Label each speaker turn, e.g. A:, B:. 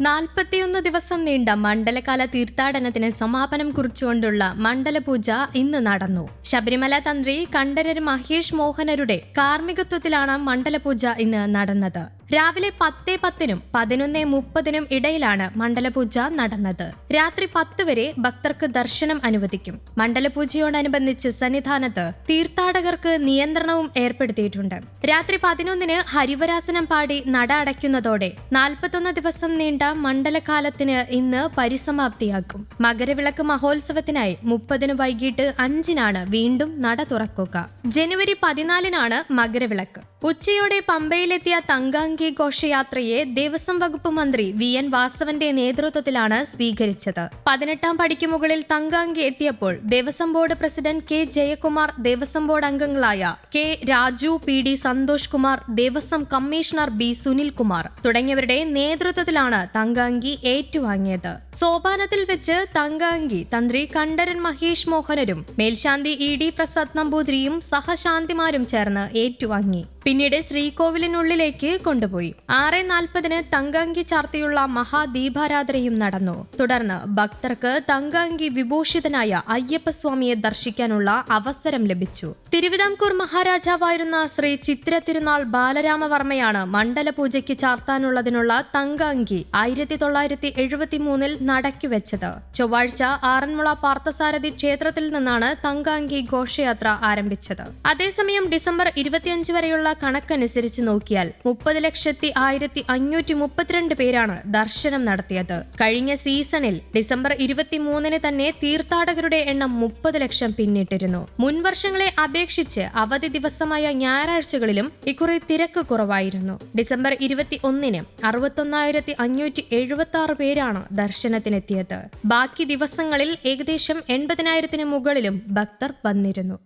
A: 41 ദിവസം നീണ്ട മണ്ഡലകാല തീർത്ഥാടനത്തിന് സമാപനം കുറിച്ചുകൊണ്ടുള്ള മണ്ഡലപൂജ ഇന്ന് നടന്നു. ശബരിമല തന്ത്രി കണ്ഠരര് മഹേഷ് മോഹനരുടെ കാർമ്മികത്വത്തിലാണ് മണ്ഡലപൂജ ഇന്ന് നടന്നത്. രാവിലെ 10:10 11:30 ഇടയിലാണ് മണ്ഡലപൂജ നടന്നത്. രാത്രി 10 വരെ ഭക്തർക്ക് ദർശനം അനുവദിക്കും. മണ്ഡലപൂജയോടനുബന്ധിച്ച് സന്നിധാനത്ത് തീർത്ഥാടകർക്ക് നിയന്ത്രണവും ഏർപ്പെടുത്തിയിട്ടുണ്ട്. രാത്രി 11 ഹരിവരാസനം പാടി നട അടയ്ക്കുന്നതോടെ 41 ദിവസം നീണ്ട മണ്ഡലകാലത്തിന് ഇന്ന് പരിസമാപ്തിയാക്കും. മകരവിളക്ക് മഹോത്സവത്തിനായി 30 വൈകിട്ട് 5 വീണ്ടും നട തുറക്കുക. ജനുവരി 14 മകരവിളക്ക്. ഉച്ചയോടെ പമ്പയിലെത്തിയ തങ്കാംഗി ഘോഷയാത്രയെ ദേവസ്വം വകുപ്പ് മന്ത്രി VN വാസവന്റെ നേതൃത്വത്തിലാണ് സ്വീകരിച്ചത്. 18 പടിക്ക് മുകളിൽ തങ്കാംഗി എത്തിയപ്പോൾ Devaswom board president K Jayakumar, Devaswom board അംഗങ്ങളായ K Raju, PD Santhosh Kumar, Devaswom commissioner B Sunilkumar തുടങ്ങിയവരുടെ നേതൃത്വത്തിലാണ് തങ്കാംഗി ഏറ്റുവാങ്ങിയത്. സോപാനത്തിൽ വെച്ച് തങ്കാംഗി തന്ത്രി കണ്ഠരര് മഹേഷ് മോഹനരും മേൽശാന്തി ED പ്രസാദ് നമ്പൂതിരിയും സഹശാന്തിമാരും ചേർന്ന് ഏറ്റുവാങ്ങി. പിന്നീട് ശ്രീകോവിലിനുള്ളിലേക്ക് കൊണ്ടുപോയി. 6:40 തങ്കാംഗി ചാർത്തിയുള്ള മഹാദീപാരാധനയും നടന്നു. തുടർന്ന് ഭക്തർക്ക് തങ്കാംഗി വിഭൂഷിതനായ അയ്യപ്പസ്വാമിയെ ദർശിക്കാനുള്ള അവസരം ലഭിച്ചു. തിരുവിതാംകൂർ മഹാരാജാവായിരുന്ന ശ്രീ ചിത്തിര തിരുനാൾ ബാലരാമവർമ്മയാണ് മണ്ഡലപൂജയ്ക്ക് ചാർത്താനുള്ളതിനുള്ള തങ്കാംഗി 1973 നടക്കി വെച്ചത്. ചൊവ്വാഴ്ച ആറന്മുള പാർത്ഥസാരഥി ക്ഷേത്രത്തിൽ നിന്നാണ് തങ്കാംഗി ഘോഷയാത്ര ആരംഭിച്ചത്. അതേസമയം ഡിസംബർ 25 വരെയുള്ള കണക്കനുസരിച്ച് നോക്കിയാൽ 30,0532 പേരാണ് ദർശനം നടത്തിയത്. കഴിഞ്ഞ സീസണിൽ ഡിസംബർ 23 തന്നെ തീർത്ഥാടകരുടെ എണ്ണം 30 ലക്ഷം പിന്നിട്ടിരുന്നു. മുൻവർഷങ്ങളെ അപേക്ഷിച്ച് അവധി ദിവസമായ ഞായറാഴ്ചകളിലും ഇക്കുറി തിരക്ക് കുറവായിരുന്നു. ഡിസംബർ 21 61,576 പേരാണ് ദർശനത്തിനെത്തിയത്. ബാക്കി ദിവസങ്ങളിൽ ഏകദേശം 80,000 മുകളിലും ഭക്തർ വന്നിരുന്നു.